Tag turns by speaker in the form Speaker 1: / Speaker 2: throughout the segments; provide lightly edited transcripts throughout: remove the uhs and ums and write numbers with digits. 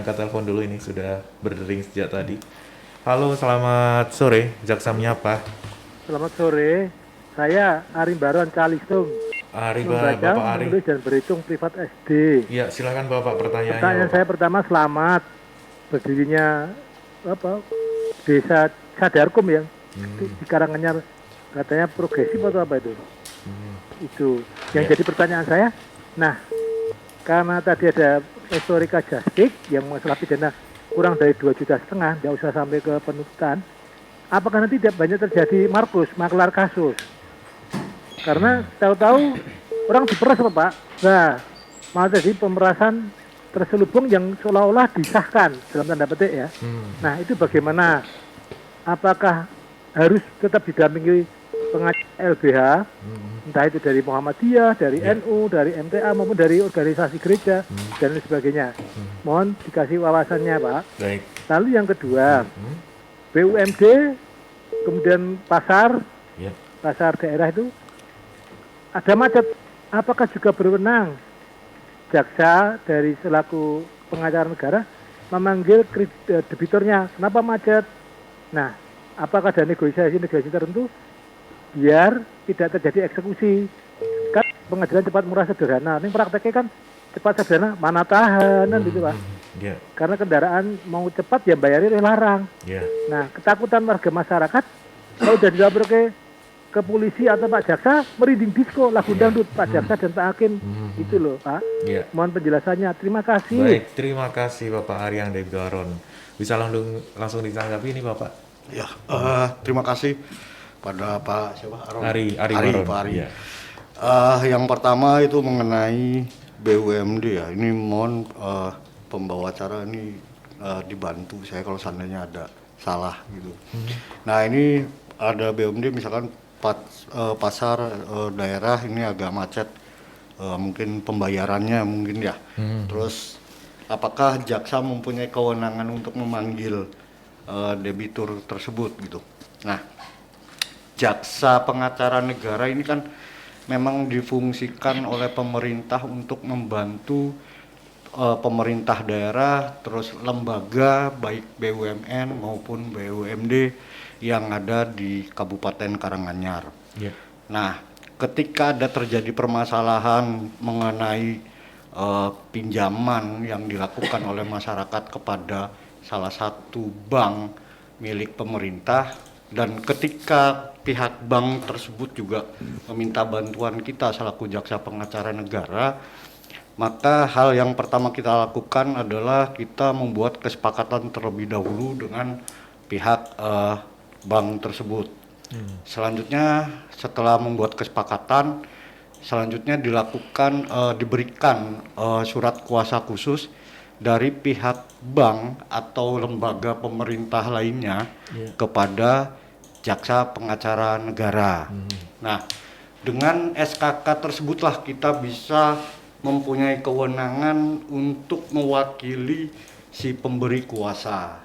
Speaker 1: angkat telepon dulu, ini sudah berdering sejak tadi. Halo, selamat sore, Jaksa menyapa.
Speaker 2: Selamat sore, saya Ari Baron Calistung,
Speaker 1: Ari,
Speaker 2: membaca,
Speaker 1: Bapak Ari.
Speaker 2: menulis, dan berhitung privat SD.
Speaker 1: Ya, silakan Bapak, pertanyaannya
Speaker 2: Pertanyaan
Speaker 1: Bapak.
Speaker 2: saya pertama, selamat berdirinya apa desa Sadarkum yang di Karanganyar, katanya progresif atau apa itu? Itu yang
Speaker 1: Ya.
Speaker 2: jadi pertanyaan saya. Nah, karena tadi ada historika Jastik yang masalah pidana kurang dari 2,5 juta, tidak usah sampai ke penuntutan. Apakah nanti tidak banyak terjadi Markus, maklar kasus? Karena tahu-tahu orang diperas Pak. Nah, malah jadi pemerasan terselubung yang seolah-olah disahkan dalam tanda petik ya. Nah, itu bagaimana? Apakah harus tetap didampingi pengacara LBH, entah itu dari Muhammadiyah, dari
Speaker 1: Ya.
Speaker 2: NU, dari MTA maupun dari organisasi gereja dan lain sebagainya. Mohon dikasih wawasannya Pak.
Speaker 1: Baik.
Speaker 2: Lalu yang kedua, BUMD, kemudian
Speaker 1: Ya.
Speaker 2: pasar daerah itu ada macet. Apakah juga berwenang jaksa dari selaku pengacara negara memanggil debiturnya? Kenapa macet? Nah, apakah ada negosiasi tertentu biar tidak terjadi eksekusi? Kan pengadilan cepat murah sederhana. Ini prakteknya kan cepat sederhana, mana tahanan gitu Pak.
Speaker 1: Ya.
Speaker 2: Karena kendaraan mau cepat ya bayarnya larang.
Speaker 1: Ya.
Speaker 2: Nah, ketakutan warga masyarakat kalau udah dilapor ke polisi atau Pak Jaksa, merinding disco lagu dangdut Pak Jaksa dan Pak Hakim. Itu loh Pak.
Speaker 1: Ya.
Speaker 2: Mohon penjelasannya. Terima kasih.
Speaker 1: Baik, terima kasih Bapak Aryang dari Garon. Bisa langsung ditanggapi ini Bapak?
Speaker 3: Ya, terima kasih pada Pak siapa?
Speaker 1: Ari Baron.
Speaker 3: Pak Ari.
Speaker 1: Ya.
Speaker 3: Yang pertama itu mengenai BUMD ya. Ini mohon pembawa acara ini dibantu saya kalau seandainya ada salah gitu. Nah ini ada BUMD misalkan pasar daerah ini agak macet, mungkin pembayarannya mungkin ya. Terus apakah jaksa mempunyai kewenangan untuk memanggil debitur tersebut gitu. Nah, jaksa pengacara negara ini kan memang difungsikan oleh pemerintah untuk membantu pemerintah daerah, terus lembaga baik BUMN maupun BUMD yang ada di Kabupaten Karanganyar.
Speaker 1: Ya.
Speaker 3: Nah, ketika ada terjadi permasalahan mengenai pinjaman yang dilakukan oleh masyarakat kepada salah satu bank milik pemerintah, dan ketika pihak bank tersebut juga meminta bantuan kita selaku jaksa pengacara negara, maka hal yang pertama kita lakukan adalah kita membuat kesepakatan terlebih dahulu dengan pihak bank tersebut. Selanjutnya setelah membuat kesepakatan, selanjutnya diberikan surat kuasa khusus dari pihak bank atau lembaga pemerintah lainnya kepada jaksa pengacara negara. Nah, dengan SKK tersebutlah kita bisa mempunyai kewenangan untuk mewakili si pemberi kuasa,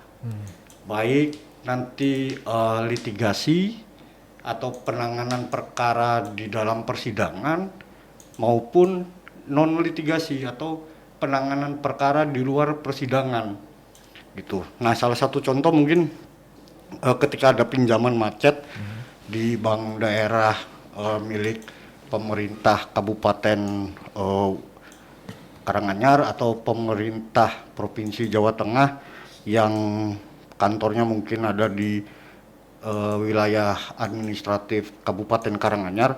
Speaker 3: baik nanti litigasi atau penanganan perkara di dalam persidangan maupun non litigasi atau penanganan perkara di luar persidangan gitu. Nah, salah satu contoh mungkin ketika ada pinjaman macet di bank daerah milik pemerintah Kabupaten Karanganyar atau pemerintah Provinsi Jawa Tengah yang kantornya mungkin ada di wilayah administratif Kabupaten Karanganyar,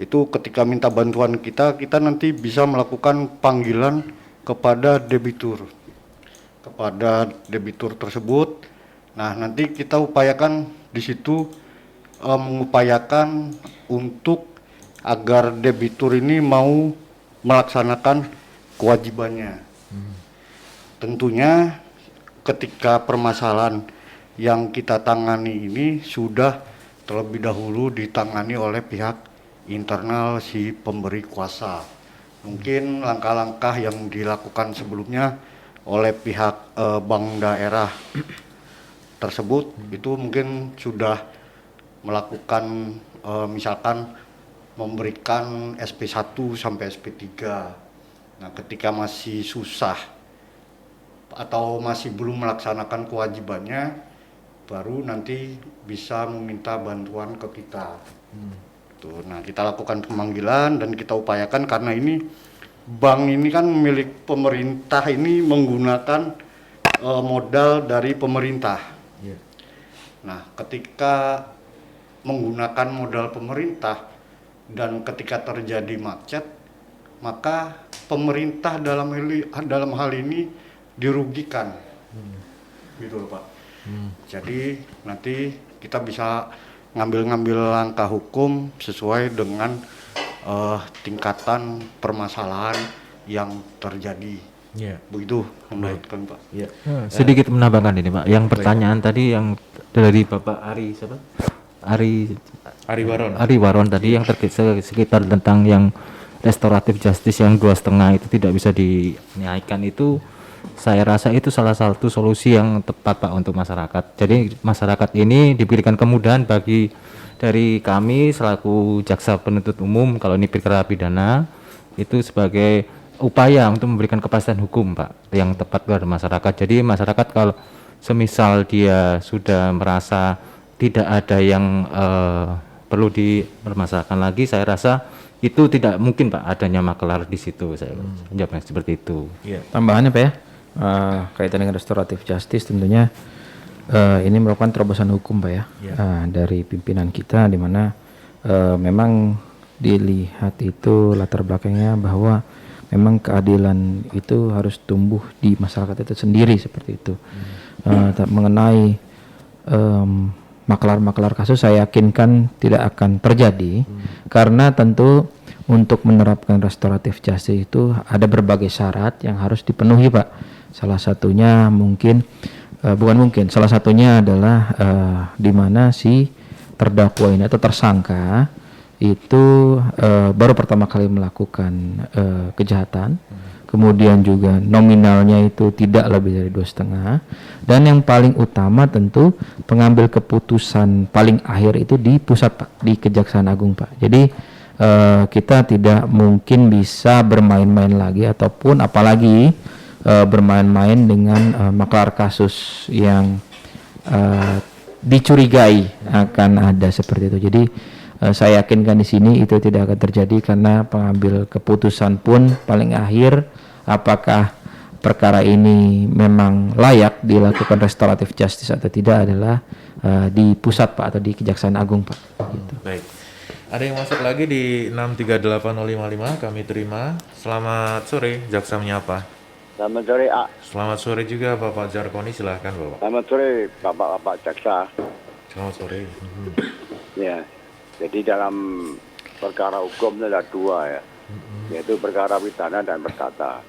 Speaker 3: itu ketika minta bantuan kita nanti bisa melakukan panggilan kepada debitur tersebut. Nah, nanti kita upayakan di situ mengupayakan untuk agar debitur ini mau melaksanakan kewajibannya. Tentunya ketika permasalahan yang kita tangani ini sudah terlebih dahulu ditangani oleh pihak internal si pemberi kuasa. Mungkin langkah-langkah yang dilakukan sebelumnya oleh pihak bank daerah tersebut itu mungkin sudah melakukan misalkan memberikan SP1 sampai SP3. Nah, ketika masih susah atau masih belum melaksanakan kewajibannya, baru nanti bisa meminta bantuan ke kita. Tuh, nah kita lakukan pemanggilan dan kita upayakan, karena ini bank ini kan milik pemerintah, ini menggunakan modal dari pemerintah.
Speaker 1: Iya.
Speaker 3: Nah, ketika menggunakan modal pemerintah dan ketika terjadi macet, maka pemerintah dalam hal ini dirugikan. Gitu loh, Pak. Jadi nanti kita bisa ngambil langkah hukum sesuai dengan tingkatan permasalahan yang terjadi.
Speaker 1: Iya.
Speaker 3: Begitu menurut kami, Pak.
Speaker 1: Iya.
Speaker 4: Sedikit menambahkan ini Pak, yang pertanyaan tadi yang dari Bapak Ari siapa?
Speaker 1: Ari Baron.
Speaker 4: Ari Waron tadi yang sekitar tentang yang restoratif justice yang 2,5 itu tidak bisa dinaikkan, itu saya rasa itu salah satu solusi yang tepat Pak untuk masyarakat. Jadi masyarakat ini diberikan kemudahan bagi dari kami selaku jaksa penuntut umum kalau ini perkara pidana itu sebagai upaya untuk memberikan kepastian hukum Pak yang tepat kepada masyarakat. Jadi masyarakat kalau semisal dia sudah merasa tidak ada yang perlu dipermasalahkan lagi, saya rasa itu tidak mungkin Pak adanya makelar di situ. Saya jawabnya seperti itu.
Speaker 1: Iya.
Speaker 5: Tambahannya Pak ya, kaitan dengan restoratif justice tentunya ini merupakan terobosan hukum Pak ya, dari pimpinan kita, di mana memang dilihat itu latar belakangnya bahwa memang keadilan itu harus tumbuh di masyarakat itu sendiri seperti itu. Mengenai makelar-makelar kasus saya yakinkan tidak akan terjadi, karena tentu untuk menerapkan restoratif justice itu ada berbagai syarat yang harus dipenuhi Pak. Salah satunya mungkin salah satunya adalah di mana si terdakwa ini atau tersangka itu baru pertama kali melakukan kejahatan, kemudian juga nominalnya itu tidak lebih dari 2,5, dan yang paling utama tentu pengambil keputusan paling akhir itu di pusat Pak, di Kejaksaan Agung Pak. Jadi kita tidak mungkin bisa bermain-main lagi ataupun apalagi bermain-main dengan makelar kasus yang dicurigai akan ada seperti itu. Jadi saya yakinkan di sini itu tidak akan terjadi, karena pengambil keputusan pun paling akhir apakah perkara ini memang layak dilakukan restoratif justice atau tidak adalah di pusat Pak atau di Kejaksaan Agung Pak. Gitu.
Speaker 1: Baik. Ada yang masuk lagi di 6380555, kami terima. Selamat sore, jaksa menyapa.
Speaker 6: Selamat sore, A.
Speaker 1: Selamat sore juga Bapak Jarkoni, silahkan Bapak.
Speaker 6: Selamat sore, Bapak-bapak jaksa.
Speaker 1: Selamat sore.
Speaker 6: Ya, jadi dalam perkara hukum itu ada dua ya, yaitu perkara pidana dan perdata.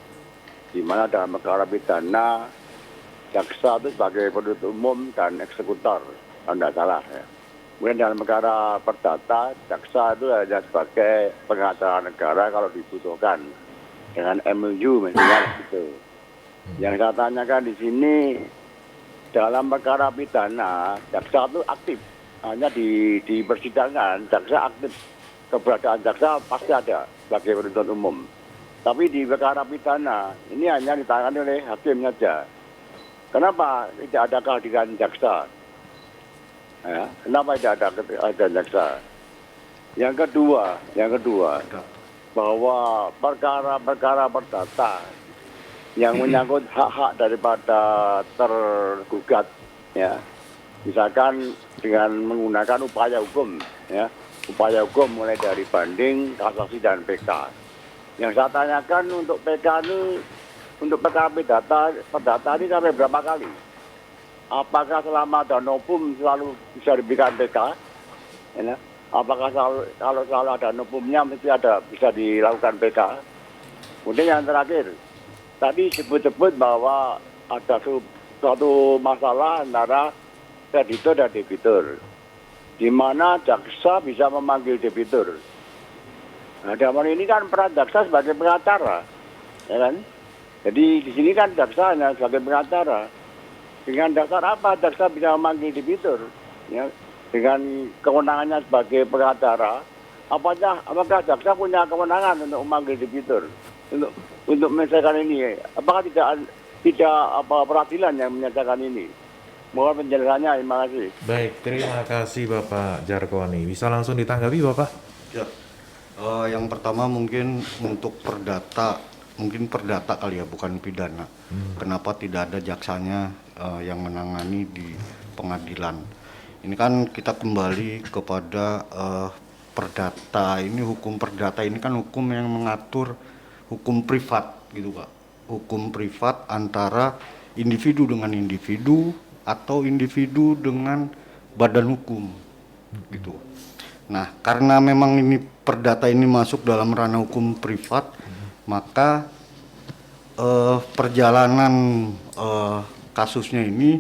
Speaker 6: Di mana dalam perkara pidana, jaksa itu sebagai penuntut umum dan eksekutor, kalau tidak salah ya. Kemudian dalam perkara perdata, jaksa itu hanya sebagai pengacara negara kalau dibutuhkan dengan MOU misalnya gitu. Yang saya tanyakan di sini, dalam perkara pidana, jaksa itu aktif, hanya di persidangan jaksa aktif, keberadaan jaksa pasti ada sebagai penuntut umum. Tapi di perkara pidana ini hanya ditangani oleh hakim saja. Kenapa tidak ada kehadiran jaksa? Ya, kenapa tidak ada jaksa? Yang kedua, bahwa perkara-perkara perdata yang menyangkut hak-hak daripada tergugat, ya, misalkan dengan menggunakan upaya hukum, ya, upaya hukum mulai dari banding, kasasi dan PK. Yang saya tanyakan untuk PK ini, untuk perkara perdata ini sampai berapa kali? Apakah selama ada novum selalu bisa diberikan PK? Ya, apakah kalau selalu ada novumnya mesti bisa dilakukan PK? Kemudian yang terakhir, tadi sebut-sebut bahwa ada suatu masalah antara kreditor dan debitur, di mana jaksa bisa memanggil debitur. Nah, dalam ini kan peran jaksa sebagai pengacara, ya kan? Jadi di sini kan jaksa hanya sebagai pengacara. Dengan dasar apa jaksa bisa memanggil debitur? Ya, dengan kewenangannya sebagai pengacara, apakah jaksa punya kewenangan untuk memanggil debitur untuk menyelesaikan ini? Apakah tidak peradilan yang menyatakan ini. Mohon penjelasannya, terima kasih.
Speaker 1: Baik, terima kasih Bapak Jarkoni. Bisa langsung ditanggapi Bapak?
Speaker 3: Ya, yang pertama mungkin untuk perdata, mungkin perdata kali ya, bukan pidana. Kenapa tidak ada jaksanya yang menangani di pengadilan? Ini kan kita kembali kepada perdata. Ini hukum perdata ini kan hukum yang mengatur hukum privat gitu Pak. Hukum privat antara individu dengan individu atau individu dengan badan hukum gitu. Nah, karena memang ini perdata ini masuk dalam ranah hukum privat, maka perjalanan kasusnya ini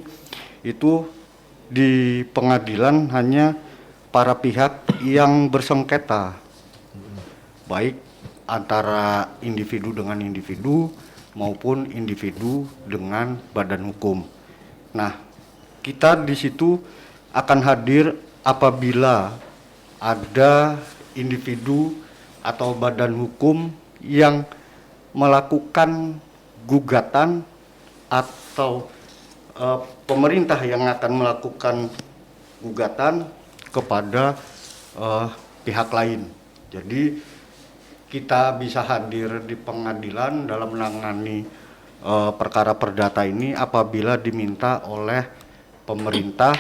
Speaker 3: itu di pengadilan hanya para pihak yang bersengketa, baik antara individu dengan individu maupun individu dengan badan hukum. Nah, kita di situ akan hadir apabila ada individu atau badan hukum yang melakukan gugatan atau pemerintah yang akan melakukan gugatan kepada pihak lain. Jadi kita bisa hadir di pengadilan dalam menangani perkara perdata ini apabila diminta oleh pemerintah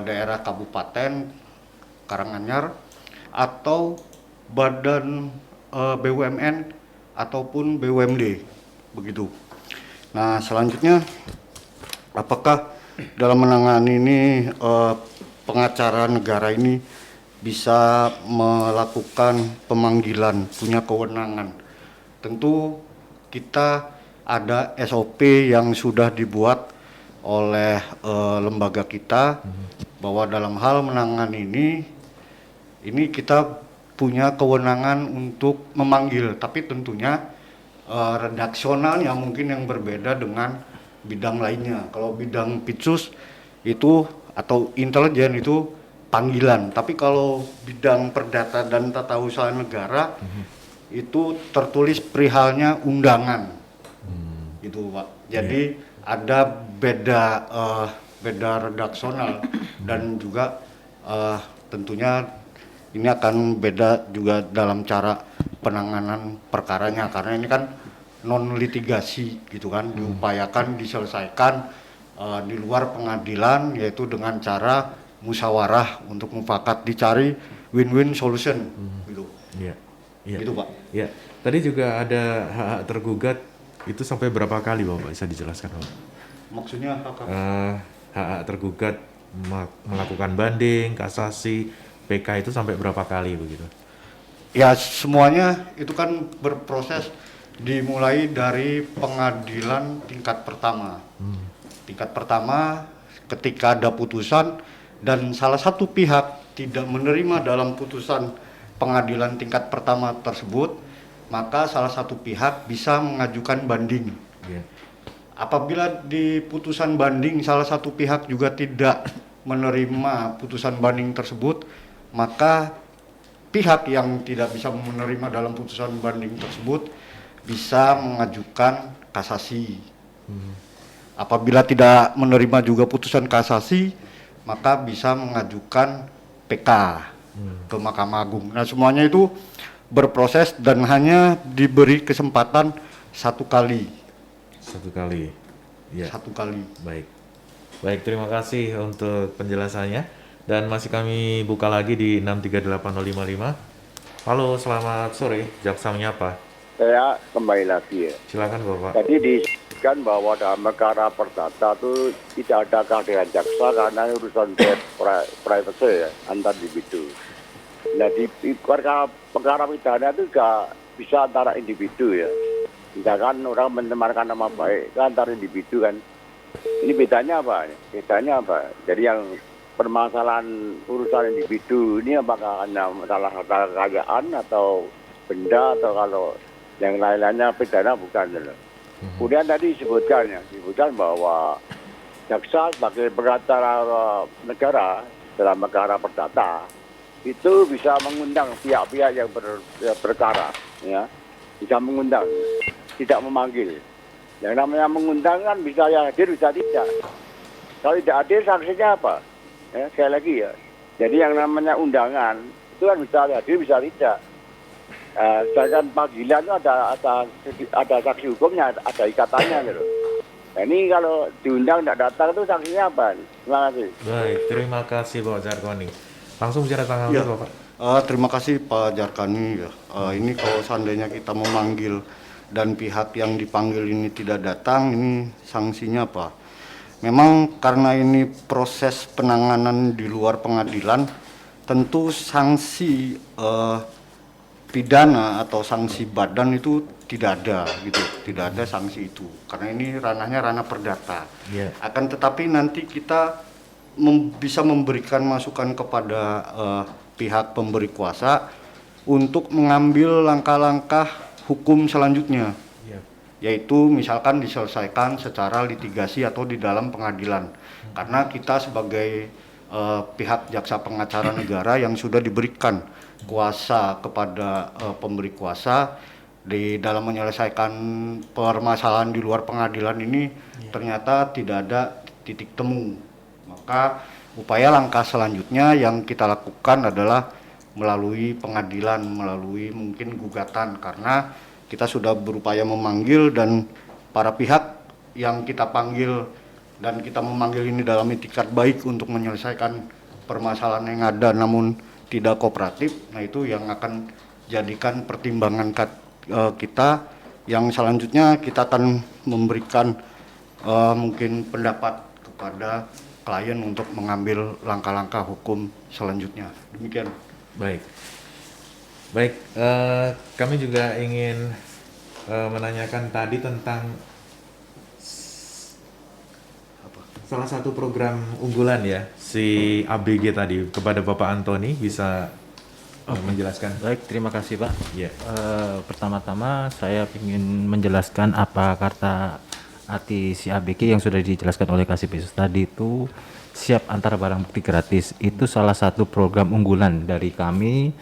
Speaker 3: daerah kabupaten Karanganyar atau badan BUMN ataupun BUMD begitu. Nah, selanjutnya apakah dalam menangani ini pengacara negara ini bisa melakukan pemanggilan, punya kewenangan? Tentu kita ada SOP yang sudah dibuat oleh lembaga kita bahwa dalam hal menangani ini kita punya kewenangan untuk memanggil, tapi tentunya redaksionalnya mungkin yang berbeda dengan bidang lainnya. Kalau bidang pitsus itu atau intelijen itu panggilan, tapi kalau bidang perdata dan tata usaha negara itu tertulis perihalnya undangan, gitu Pak. Jadi ada beda redaksional dan juga tentunya ini akan beda juga dalam cara penanganan perkaranya, karena ini kan non litigasi gitu kan, diupayakan diselesaikan di luar pengadilan, yaitu dengan cara musyawarah untuk mufakat, dicari win-win solution gitu.
Speaker 1: Iya. Iya.
Speaker 3: Gitu Pak.
Speaker 1: Iya. Tadi juga ada hak tergugat itu sampai berapa kali Bapak, bisa dijelaskan Bapak?
Speaker 3: Maksudnya apa?
Speaker 1: Hak tergugat melakukan banding, kasasi, PK itu sampai berapa kali begitu?
Speaker 3: Ya semuanya itu kan berproses dimulai dari pengadilan tingkat pertama. Tingkat pertama ketika ada putusan dan salah satu pihak tidak menerima dalam putusan pengadilan tingkat pertama tersebut, maka salah satu pihak bisa mengajukan banding.
Speaker 1: Yeah.
Speaker 3: Apabila di putusan banding salah satu pihak juga tidak menerima putusan banding tersebut, maka pihak yang tidak bisa menerima dalam putusan banding tersebut bisa mengajukan kasasi. Apabila tidak menerima juga putusan kasasi, maka bisa mengajukan PK ke Mahkamah Agung. Nah, semuanya itu berproses dan hanya diberi kesempatan satu kali.
Speaker 1: Satu kali. Ya.
Speaker 3: Satu kali.
Speaker 1: Baik. Baik, terima kasih untuk penjelasannya. Dan masih kami buka lagi di 6380555. Halo, selamat sore. Jaksa menyapa.
Speaker 6: Saya kembali lagi ya.
Speaker 1: Silakan Bapak.
Speaker 6: Tadi disebutkan bahwa dalam perkara perdata itu tidak ada kehadiran jaksa karena urusan privacy ya, antar individu. Nah di perkara pidana itu juga bisa antara individu ya. Misalkan orang mencemarkan nama baik kan antar individu kan. Ini bedanya apa? Bedanya apa? Jadi yang permasalahan urusan individu ini apakah hanya masalah harta kekayaan atau benda, atau kalau yang lain-lainnya pidana bukan. Kemudian tadi disebutkan bahwa jaksa sebagai pengacara negara dalam perkara perdata itu bisa mengundang pihak-pihak yang berkara, ya, bisa mengundang, tidak memanggil. Yang namanya mengundang kan bisa ya hadir, bisa tidak. Kalau tidak hadir sanksinya apa? Ya, sekali lagi ya. Jadi yang namanya undangan itu kan bisa hadir, bisa tidak. Sedangkan panggilan itu ada saksi hukumnya, ada ikatannya gitu. Nah, ini kalau diundang tidak datang itu sanksinya apa? Terima kasih.
Speaker 1: Baik, terima kasih Pak Jarkoni. Langsung bicara tanggal
Speaker 3: Ya.
Speaker 1: berapa Pak?
Speaker 3: Terima kasih Pak Jarkani ya. Ini kalau seandainya kita memanggil dan pihak yang dipanggil ini tidak datang, ini sanksinya apa? Memang karena ini proses penanganan di luar pengadilan, tentu sanksi pidana atau sanksi badan itu tidak ada gitu, tidak ada sanksi itu karena ini ranahnya ranah perdata.
Speaker 1: Iya.
Speaker 3: Akan tetapi nanti kita bisa memberikan masukan kepada pihak pemberi kuasa untuk mengambil langkah-langkah hukum selanjutnya,
Speaker 1: Iya.
Speaker 3: yaitu misalkan diselesaikan secara litigasi atau di dalam pengadilan. Karena kita sebagai pihak jaksa pengacara negara yang sudah diberikan kuasa kepada pemberi kuasa di dalam menyelesaikan permasalahan di luar pengadilan ini ternyata tidak ada titik temu. Maka upaya langkah selanjutnya yang kita lakukan adalah melalui pengadilan, melalui mungkin gugatan karena kita sudah berupaya memanggil dan para pihak yang kita panggil dan kita memanggil ini dalam itikat baik untuk menyelesaikan permasalahan yang ada namun tidak kooperatif. Nah, itu yang akan jadikan pertimbangan kita yang selanjutnya kita akan memberikan mungkin pendapat kepada klien untuk mengambil langkah-langkah hukum selanjutnya. Demikian.
Speaker 1: Baik. Baik, kami juga ingin menanyakan tadi tentang salah satu program unggulan ya, si ABG tadi kepada Bapak Antoni bisa menjelaskan.
Speaker 4: Baik, terima kasih Pak.
Speaker 1: Ya.
Speaker 4: Pertama-tama saya ingin menjelaskan apa kata arti si ABG yang sudah dijelaskan oleh Kasih Yesus tadi itu siap antar barang bukti gratis. Itu salah satu program unggulan dari kami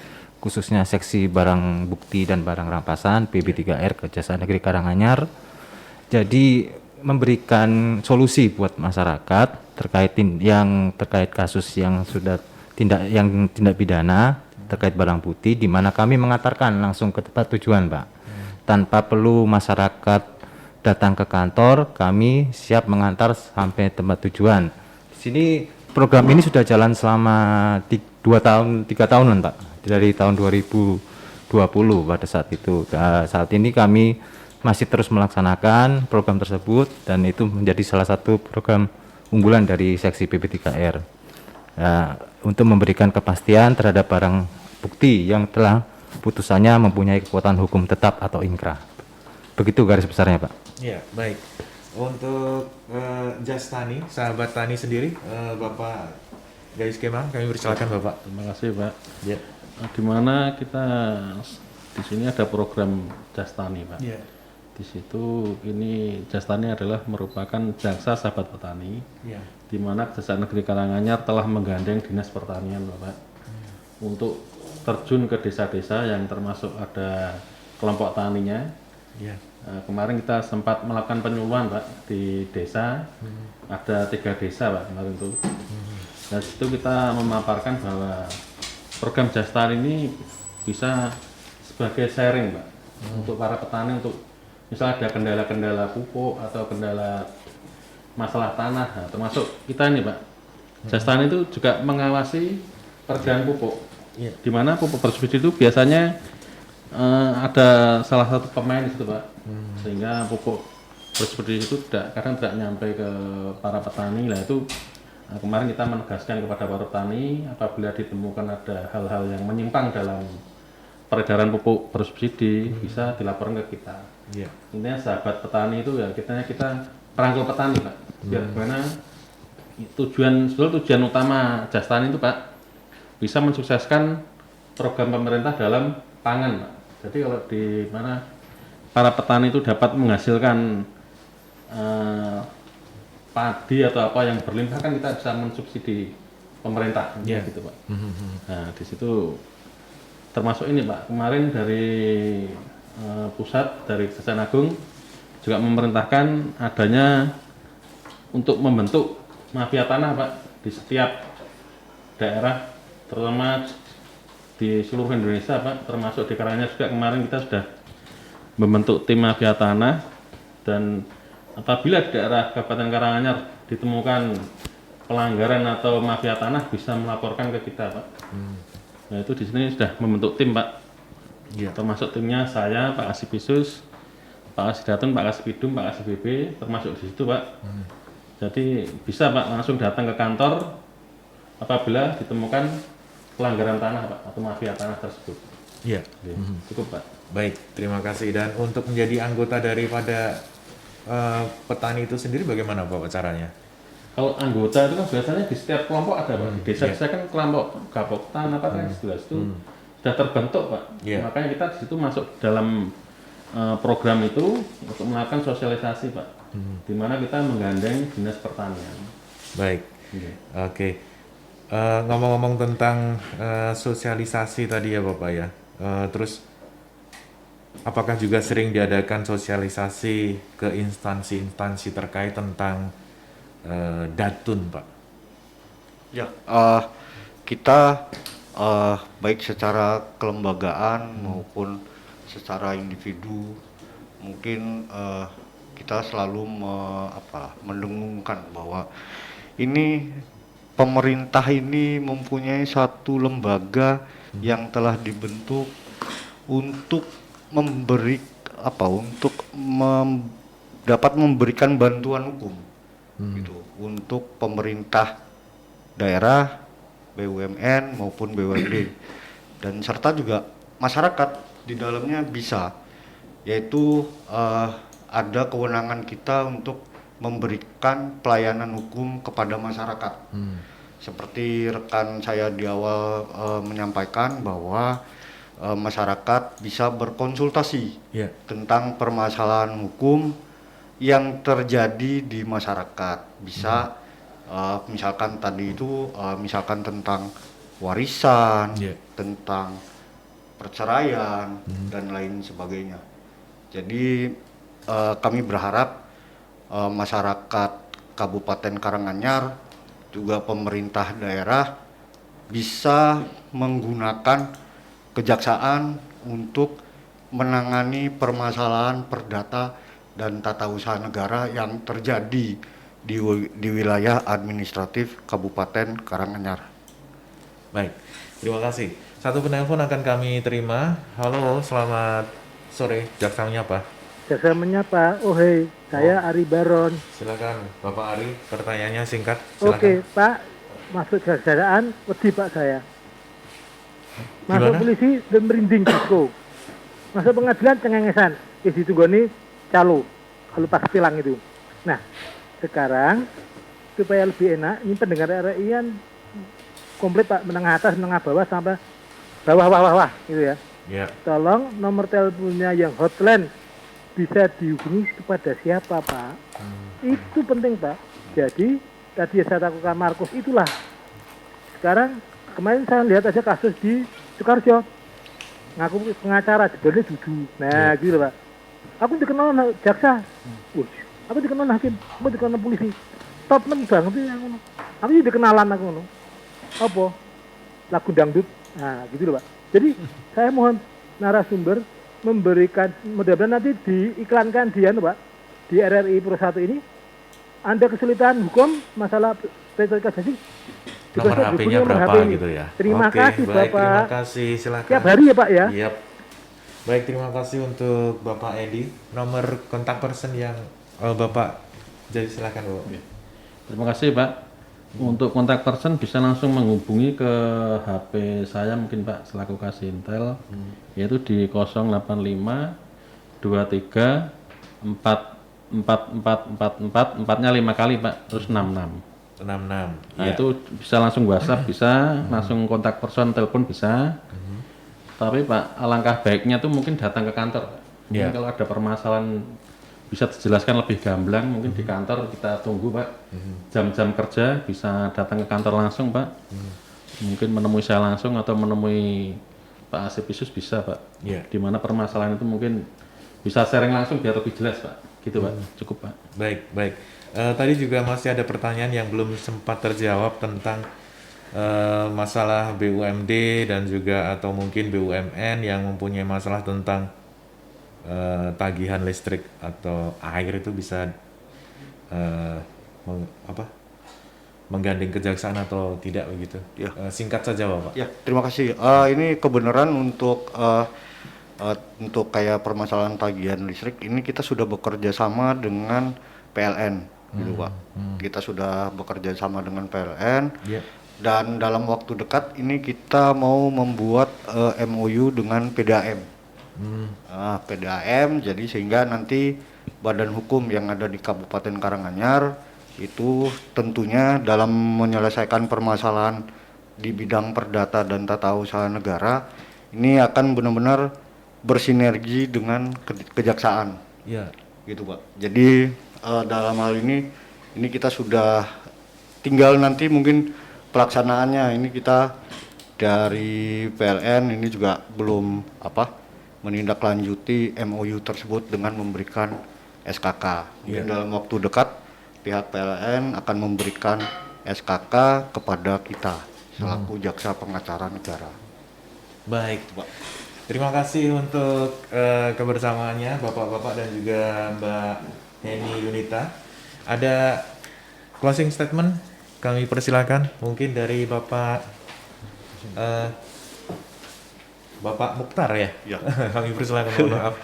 Speaker 4: khususnya seksi barang bukti dan barang rampasan PB3R Kejaksaan Negeri Karanganyar. Jadi memberikan solusi buat masyarakat terkait kasus yang sudah tindak pidana terkait barang bukti di mana kami mengantarkan langsung ke tempat tujuan, Pak. Tanpa perlu masyarakat datang ke kantor, kami siap mengantar sampai tempat tujuan. Di sini program ini sudah jalan selama 3 tahunan, Pak. Dari tahun 2020 pada saat itu. Saat ini kami masih terus melaksanakan program tersebut dan itu menjadi salah satu program unggulan dari seksi PB3R. Untuk memberikan kepastian terhadap barang bukti yang telah putusannya mempunyai kekuatan hukum tetap atau inkrah. Begitu garis besarnya, Pak.
Speaker 1: Iya, baik. Untuk Jas Tani, sahabat Tani sendiri, Bapak Gayus Kemang, kami persilakan Bapak.
Speaker 7: Terima kasih Pak.
Speaker 1: Ya.
Speaker 7: Di mana kita di sini ada program Jastani Pak.
Speaker 1: Iya.
Speaker 7: Di situ ini Jastani adalah merupakan jaksa sahabat petani.
Speaker 1: Iya.
Speaker 7: Di mana Kejaksaan Negeri Karanganyar telah menggandeng Dinas Pertanian Bapak untuk terjun ke desa-desa yang termasuk ada kelompok taninya.
Speaker 1: Iya.
Speaker 7: Kemarin kita sempat melakukan penyuluhan Pak di desa, ada 3 desa Pak kemarin itu. Dan situ kita memaparkan bahwa program Jastani ini bisa sebagai sharing Pak untuk para petani untuk misalnya ada kendala-kendala pupuk atau kendala masalah tanah, nah, termasuk kita ini Pak. Jastani itu juga mengawasi perdagangan pupuk.
Speaker 1: Iya.
Speaker 7: Di mana pupuk bersubsidi itu biasanya ada salah satu pemain di situ Pak. Sehingga pupuk bersubsidi itu kadang tidak nyampe ke para petani. Lah itu kemarin kita menegaskan kepada para petani apabila ditemukan ada hal-hal yang menyimpang dalam peredaran pupuk bersubsidi bisa dilaporkan ke kita.
Speaker 1: Iya.
Speaker 7: Intinya sahabat petani itu ya kita perangkul petani Pak. Biar gimana tujuan utama Jastani itu Pak bisa mensukseskan program pemerintah dalam pangan Pak. Jadi kalau di mana para petani itu dapat menghasilkan padi atau apa yang berlimpah kan kita bisa mensubsidi pemerintah gitu Pak. Nah di situ termasuk ini Pak kemarin dari pusat dari Kejaksaan Agung juga memerintahkan adanya untuk membentuk mafia tanah Pak di setiap daerah, terutama di seluruh Indonesia Pak, termasuk di Karanganyar juga kemarin kita sudah membentuk tim mafia tanah, dan apabila di daerah Kabupaten Karanganyar ditemukan pelanggaran atau mafia tanah bisa melaporkan ke kita Pak. Nah itu di sini sudah membentuk tim Pak, termasuk timnya saya, Pak Kasipisus, Pak Kasidatun, Pak Kasipidum, Pak KasibB, termasuk di situ Pak. Jadi bisa Pak langsung datang ke kantor apabila ditemukan pelanggaran tanah Pak atau mafia tanah tersebut.
Speaker 1: Iya.
Speaker 7: Cukup Pak.
Speaker 1: Baik, terima kasih. Dan untuk menjadi anggota daripada petani itu sendiri bagaimana Bapak caranya?
Speaker 7: Kalau anggota itu kan biasanya di setiap kelompok ada Pak. Di desa-desa kan kelompok gapoktan apa kan jelas itu sudah terbentuk Pak. Makanya kita di situ masuk dalam program itu untuk melakukan sosialisasi Pak. Di mana kita menggandeng dinas pertanian.
Speaker 1: Baik. Oke. Ngomong-ngomong tentang sosialisasi tadi ya Bapak ya. Terus apakah juga sering diadakan sosialisasi ke instansi-instansi terkait tentang Datun, Pak?
Speaker 3: Ya, kita baik secara kelembagaan maupun secara individu, mungkin kita selalu mendengungkan bahwa ini pemerintah ini mempunyai satu lembaga yang telah dibentuk untuk dapat memberikan bantuan hukum gitu untuk pemerintah daerah, BUMN maupun BUMD, dan serta juga masyarakat di dalamnya bisa, yaitu ada kewenangan kita untuk memberikan pelayanan hukum kepada masyarakat. Seperti rekan saya di awal menyampaikan bahwa masyarakat bisa berkonsultasi tentang permasalahan hukum yang terjadi di masyarakat. Bisa misalkan tadi itu misalkan tentang warisan, tentang perceraian dan lain sebagainya. Jadi kami berharap masyarakat Kabupaten Karanganyar juga pemerintah daerah bisa menggunakan kejaksaan untuk menangani permasalahan perdata dan tata usaha negara yang terjadi di wilayah administratif Kabupaten Karanganyar.
Speaker 1: Baik, terima kasih. Satu penelpon akan kami terima. Halo, selamat sore. Jaksa menyapa.
Speaker 2: Jaksa menyapa. Oh hei, saya Ari Baron.
Speaker 1: Silakan, Bapak Ari. Pertanyaannya singkat. Silakan.
Speaker 2: Oke, Pak. Masuk jaksaan, wedi Pak saya. Masuk
Speaker 1: Gimana?
Speaker 2: polisi dan merinding disko. Masuk pengadilan cengengesan. Isi tunggoni calo. Kalau pas tilang itu. Nah, sekarang supaya lebih enak, ini pendengar RRI kan komplit Pak, menengah atas, menengah bawah sampai bawah gitu ya.
Speaker 1: Ya.
Speaker 2: Tolong nomor teleponnya yang hotline bisa dihubungi kepada siapa Pak? Itu penting Pak. Jadi tadi saya lakukan Markus itulah. Sekarang kemarin saya lihat aja kasus di Sukarjo, ngaku pengacara sebenarnya jujur. Nah gitu Pak. Aku dikenal jaksa, aku dikenal hakim, aku dikenal polisi. Top 6 banget ya aku. Aku juga dikenalan aku no. Apa? Lagu dangdut. Nah gitu loh Pak. Jadi saya mohon narasumber memberikan, mudah-mudahan nanti diiklankan Pak di RRI Pro 1 ini. Anda kesulitan hukum masalah retorika jasik,
Speaker 1: Nomor HP-nya berapa gitu ya?
Speaker 2: Terima
Speaker 1: Oke,
Speaker 2: kasih
Speaker 1: baik,
Speaker 2: Bapak.
Speaker 1: terima kasih, silakan.
Speaker 2: Tiap hari ya Pak ya.
Speaker 1: Yap. Baik, terima kasih untuk Bapak Edi. Nomor kontak person yang Bapak, jadi silakan Bapak.
Speaker 7: Terima kasih Pak. Untuk kontak person bisa langsung menghubungi ke HP saya mungkin Pak selaku Kasintel, yaitu di 085 23 4444 4-nya 5 kali Pak, terus 66.
Speaker 1: 66.
Speaker 7: Nah itu bisa langsung WhatsApp, bisa langsung kontak person, telepon bisa. Tapi Pak, alangkah baiknya tuh mungkin datang ke kantor. Mungkin kalau ada permasalahan bisa dijelaskan lebih gamblang, mungkin di kantor kita tunggu Pak. Jam-jam kerja bisa datang ke kantor langsung Pak. Mungkin menemui saya langsung atau menemui Pak Asipisus bisa Pak. Di mana permasalahan itu mungkin bisa sharing langsung biar lebih jelas Pak. Gitu Pak, cukup Pak.
Speaker 1: Baik, baik. Tadi juga masih ada pertanyaan yang belum sempat terjawab tentang masalah BUMD dan juga atau mungkin BUMN yang mempunyai masalah tentang tagihan listrik atau air itu bisa menggandeng kejaksaan atau tidak begitu.
Speaker 3: Ya.
Speaker 1: Singkat saja Bapak.
Speaker 3: Ya, terima kasih. Ini kebenaran untuk kayak permasalahan tagihan listrik ini kita sudah bekerja sama dengan PLN, gitu Pak. Kita sudah bekerja sama dengan PLN.
Speaker 1: Ya.
Speaker 3: Dan dalam waktu dekat ini kita mau membuat MOU dengan PDAM. PDAM, jadi sehingga nanti badan hukum yang ada di Kabupaten Karanganyar itu tentunya dalam menyelesaikan permasalahan di bidang perdata dan tata usaha negara ini akan benar-benar bersinergi dengan kejaksaan.
Speaker 1: Ya.
Speaker 3: Gitu Pak. Jadi dalam hal ini kita sudah tinggal nanti mungkin pelaksanaannya ini kita dari PLN ini juga belum menindaklanjuti MOU tersebut dengan memberikan SKK. Mungkin dalam waktu dekat pihak PLN akan memberikan SKK kepada kita selaku jaksa pengacara negara.
Speaker 1: Baik, Pak. Terima kasih untuk kebersamaannya Bapak-bapak dan juga Mbak Heni Yunita. Ada closing statement kami persilakan mungkin dari Bapak Mukhtar ya.
Speaker 3: Ya.
Speaker 1: Kami persilakan, mohon maaf.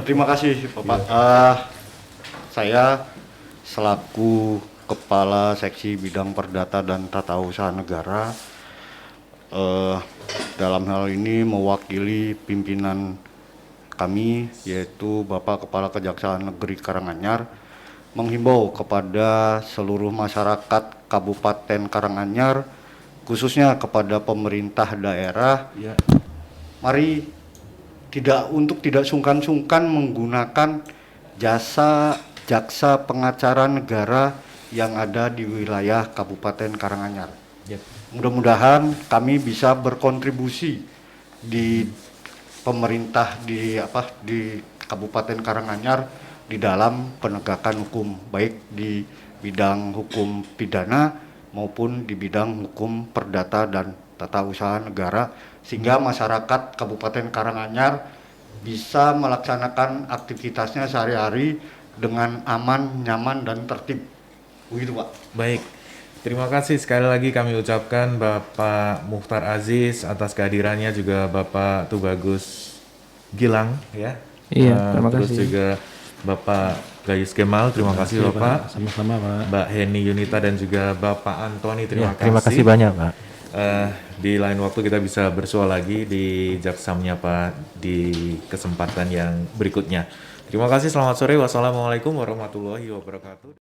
Speaker 3: Terima kasih Bapak. Saya selaku Kepala Seksi Bidang Perdata dan Tata Usaha Negara dalam hal ini mewakili pimpinan kami yaitu Bapak Kepala Kejaksaan Negeri Karanganyar menghimbau kepada seluruh masyarakat Kabupaten Karanganyar khususnya kepada pemerintah daerah, mari tidak sungkan-sungkan menggunakan jasa jaksa pengacara negara yang ada di wilayah Kabupaten Karanganyar. Mudah-mudahan kami bisa berkontribusi di pemerintah di Kabupaten Karanganyar di dalam penegakan hukum baik di bidang hukum pidana maupun di bidang hukum perdata dan tata usaha negara sehingga masyarakat Kabupaten Karanganyar bisa melaksanakan aktivitasnya sehari-hari dengan aman, nyaman dan tertib. Begitu Pak.
Speaker 1: Baik. Terima kasih sekali lagi kami ucapkan Bapak Mukhtar Aziz atas kehadirannya, juga Bapak Tubagus Gilang ya.
Speaker 5: Iya, terima
Speaker 1: terus
Speaker 5: kasih.
Speaker 1: juga Bapak Gayus Kemal, terima kasih Bapak.
Speaker 7: Sama-sama Pak.
Speaker 1: Mbak Heni Yunita dan juga Bapak Antoni, terima kasih.
Speaker 4: Terima kasih banyak Pak.
Speaker 1: Di lain waktu kita bisa bersua lagi di Jaksa Menyapa di kesempatan yang berikutnya. Terima kasih, selamat sore. Wassalamualaikum warahmatullahi wabarakatuh.